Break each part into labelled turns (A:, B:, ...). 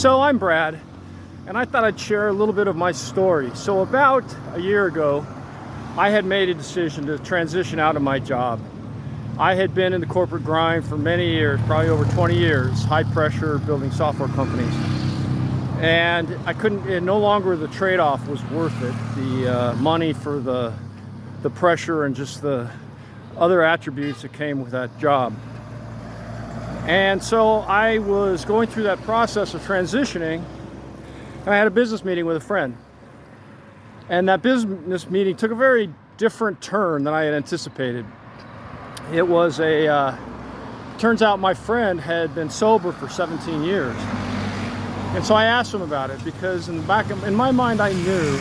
A: So I'm Brad, and I thought I'd share a little bit of my story. So about a year ago, I had made a decision to transition out of my job. I had been in the corporate grind for many years, probably over 20 years, high pressure, building software companies. And I couldn't, no longer the trade-off was worth it. The money for the pressure and just the other attributes that came with that job. And so I was going through that process of transitioning, and I had a business meeting with a friend. And that business meeting took a very different turn than I had anticipated. It was turns out my friend had been sober for 17 years. And so I asked him about it because in my mind I knew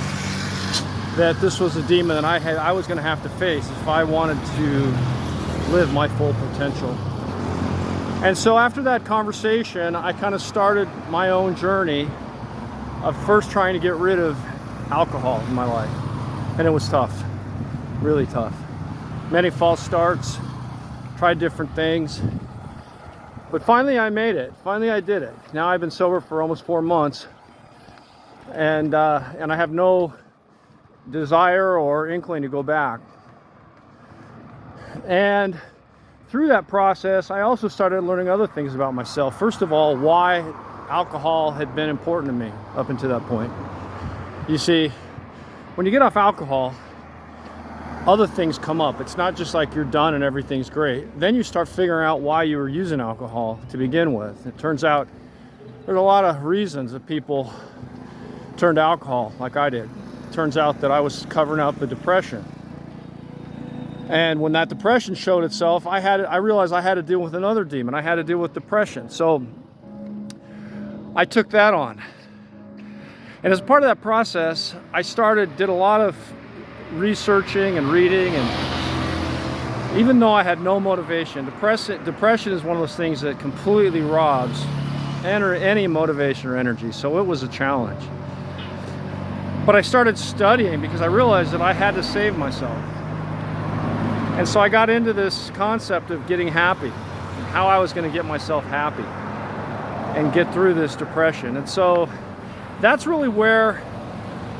A: that this was a demon that I was going to have to face if I wanted to live my full potential. And so after that conversation, I kind of started my own journey of first trying to get rid of alcohol in my life. And it was tough, really tough. Many false starts, tried different things. But finally I made it. Finally I did it. Now I've been sober for almost 4 months. And I have no desire or inkling to go back. And through that process, I also started learning other things about myself. First of all, why alcohol had been important to me up until that point. You see, when you get off alcohol, other things come up. It's not just like you're done and everything's great. Then you start figuring out why you were using alcohol to begin with. It turns out there's a lot of reasons that people turned to alcohol like I did. It turns out that I was covering up a depression. And when that depression showed itself, I realized I had to deal with another demon. I had to deal with depression. So I took that on. And as part of that process, I did a lot of researching and reading. And even though I had no motivation, depression is one of those things that completely robs any motivation or energy. So it was a challenge. But I started studying because I realized that I had to save myself. And so I got into this concept of getting happy, and how I was going to get myself happy and get through this depression. And so that's really where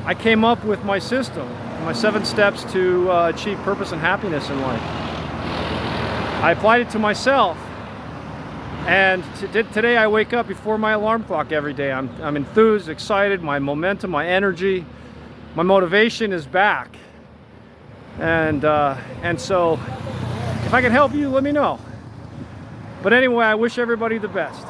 A: I came up with my system, my 7 steps to achieve purpose and happiness in life. I applied it to myself, and today I wake up before my alarm clock every day. I'm enthused, excited, my momentum, my energy, my motivation is back. And so if I can help you, let me know. But anyway, I wish everybody the best.